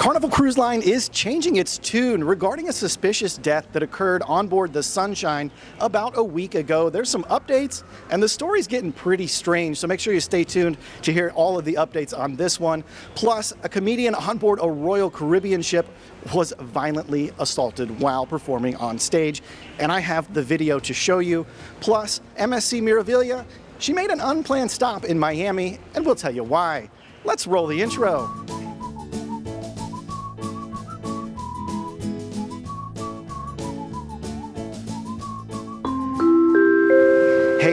Carnival Cruise Line is changing its tune regarding a suspicious death that occurred on board the Sunshine about a week ago. There's some updates, and the story's getting pretty strange, so make sure you stay tuned to hear all of the updates on this one. Plus, a comedian on board a Royal Caribbean ship was violently assaulted while performing on stage, and I have the video to show you. Plus, MSC Meraviglia, she made an unplanned stop in Miami, and we'll tell you why. Let's roll the intro.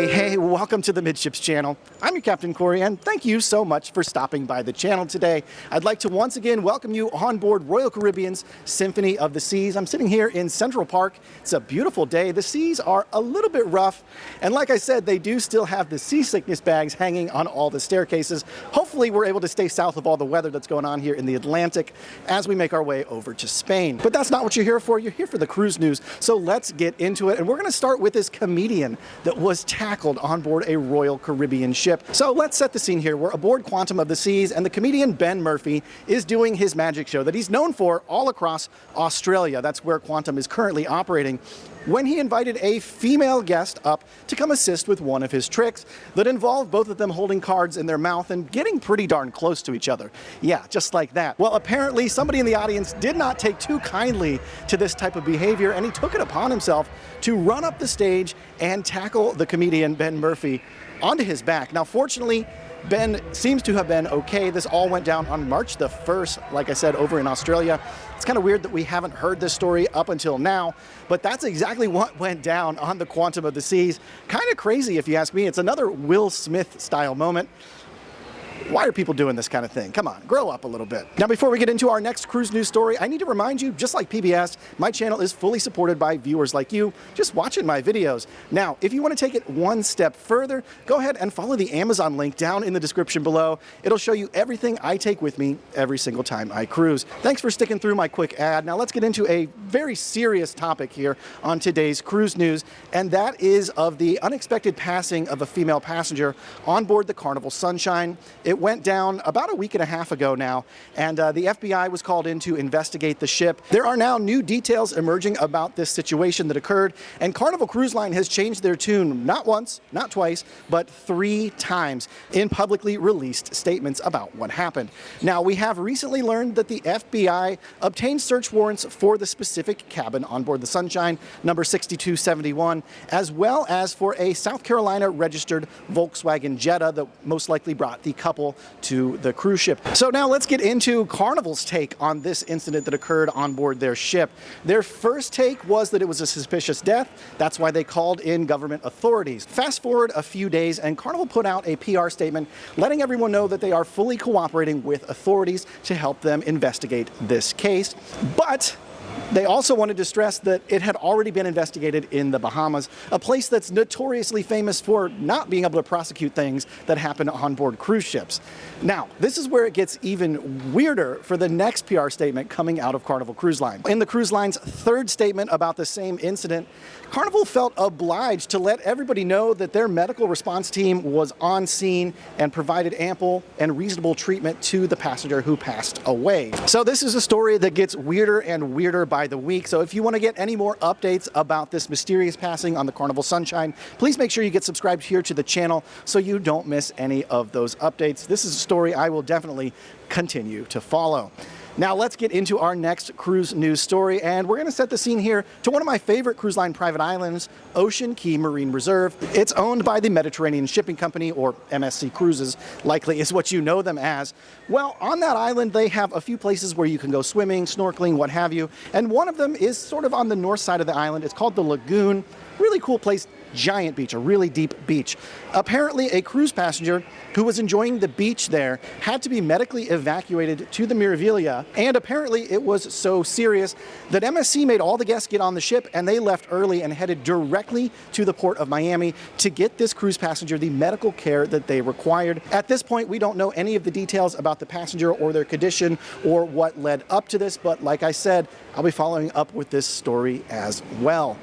Hey, welcome to the Midships channel. I'm your Captain Corey, and thank you so much for stopping by the channel today. I'd like to once again welcome you on board Royal Caribbean's Symphony of the Seas. I'm sitting here in Central Park. It's a beautiful day. The seas are a little bit rough, and like I said, they do still have the seasickness bags hanging on all the staircases. Hopefully, we're able to stay south of all the weather that's going on here in the Atlantic as we make our way over to Spain. But that's not what you're here for. You're here for the cruise news, so let's get into it. And we're going to start with this comedian that was tackled on board a Royal Caribbean ship. So let's set the scene here. We're aboard Quantum of the Seas, and the comedian Ben Murphy is doing his magic show that he's known for all across Australia. That's where Quantum is currently operating, when he invited a female guest up to come assist with one of his tricks that involved both of them holding cards in their mouth and getting pretty darn close to each other. Yeah, just like that. Well, apparently somebody in the audience did not take too kindly to this type of behavior, and he took it upon himself to run up the stage and tackle the comedian Ben Murphy onto his back. Now, fortunately, Ben seems to have been okay. This all went down on March the 1st, like I said, over in Australia. It's kind of weird that we haven't heard this story up until now, but that's exactly what went down on the Quantum of the Seas. Kind of crazy, if you ask me. It's another Will Smith style moment. Why are people doing this kind of thing? Come on, grow up a little bit. Now, before we get into our next cruise news story, I need to remind you, just like PBS, my channel is fully supported by viewers like you, just watching my videos. Now, if you want to take it one step further, go ahead and follow the Amazon link down in the description below. It'll show you everything I take with me every single time I cruise. Thanks for sticking through my quick ad. Now, let's get into a very serious topic here on today's cruise news, and that is of the unexpected passing of a female passenger on board the Carnival Sunshine. It went down about a week and a half ago now, and the FBI was called in to investigate the ship. There are now new details emerging about this situation that occurred, and Carnival Cruise Line has changed their tune not once, not twice, but 3 times in publicly released statements about what happened. Now, we have recently learned that the FBI obtained search warrants for the specific cabin on board the Sunshine, number 6271, as well as for a South Carolina registered Volkswagen Jetta that most likely brought the couple to the cruise ship. So now let's get into Carnival's take on this incident that occurred on board their ship. Their first take was that it was a suspicious death. That's why they called in government authorities. Fast forward a few days, and Carnival put out a PR statement letting everyone know that they are fully cooperating with authorities to help them investigate this case. But they also wanted to stress that it had already been investigated in the Bahamas, a place that's notoriously famous for not being able to prosecute things that happen on board cruise ships. Now, this is where it gets even weirder for the next PR statement coming out of Carnival Cruise Line. In the cruise line's third statement about the same incident, Carnival felt obliged to let everybody know that their medical response team was on scene and provided ample and reasonable treatment to the passenger who passed away. So this is a story that gets weirder and weirder by the week. So if you want to get any more updates about this mysterious passing on the Carnival Sunshine, please make sure you get subscribed here to the channel so you don't miss any of those updates. This is a story I will definitely continue to follow. Now let's get into our next cruise news story, and we're going to set the scene here to one of my favorite cruise line private islands, Ocean Cay Marine Reserve. It's owned by the Mediterranean Shipping Company, or MSC Cruises, likely is what you know them as. Well, on that island, they have a few places where you can go swimming, snorkeling, what have you, and one of them is sort of on the north side of the island. It's called the Lagoon. Really cool place, giant beach, a really deep beach. Apparently, a cruise passenger who was enjoying the beach there had to be medically evacuated to the Meraviglia, and apparently it was so serious that MSC made all the guests get on the ship, and they left early and headed directly to the port of Miami to get this cruise passenger the medical care that they required. At this point, we don't know any of the details about the passenger or their condition or what led up to this, but like I said, I'll be following up with this story as well.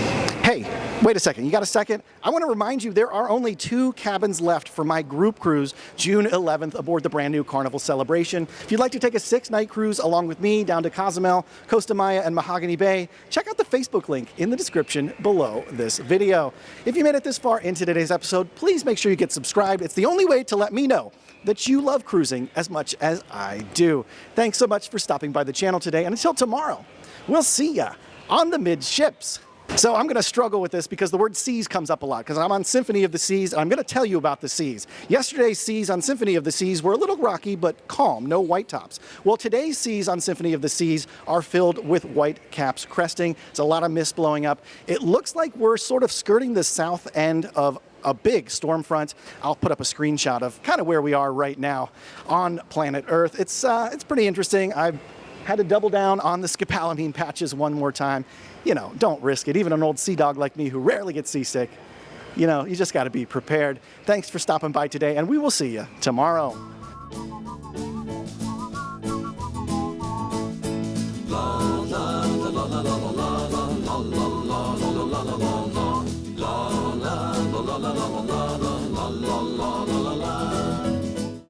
Hey, wait a second. You got a second? I want to remind you there are only 2 cabins left for my group cruise June 11th aboard the brand new Carnival Celebration. If you'd like to take a 6-night cruise along with me down to Cozumel, Costa Maya, and Mahogany Bay, check out the Facebook link in the description below this video. If you made it this far into today's episode, please make sure you get subscribed. It's the only way to let me know that you love cruising as much as I do. Thanks so much for stopping by the channel today, and until tomorrow, we'll see ya on the Midships. So I'm going to struggle with this because the word seas comes up a lot because I'm on Symphony of the Seas and I'm going to tell you about the seas. Yesterday's seas on Symphony of the Seas were a little rocky but calm, no white tops. Well, today's seas on Symphony of the Seas are filled with white caps cresting. There's a lot of mist blowing up. It looks like we're sort of skirting the south end of a big storm front. I'll put up a screenshot of kind of where we are right now on planet Earth. It's pretty interesting. I've had to double down on the scopolamine patches one more time. You know, don't risk it. Even an old sea dog like me who rarely gets seasick, you know, you just got to be prepared. Thanks for stopping by today, and we will see you tomorrow. La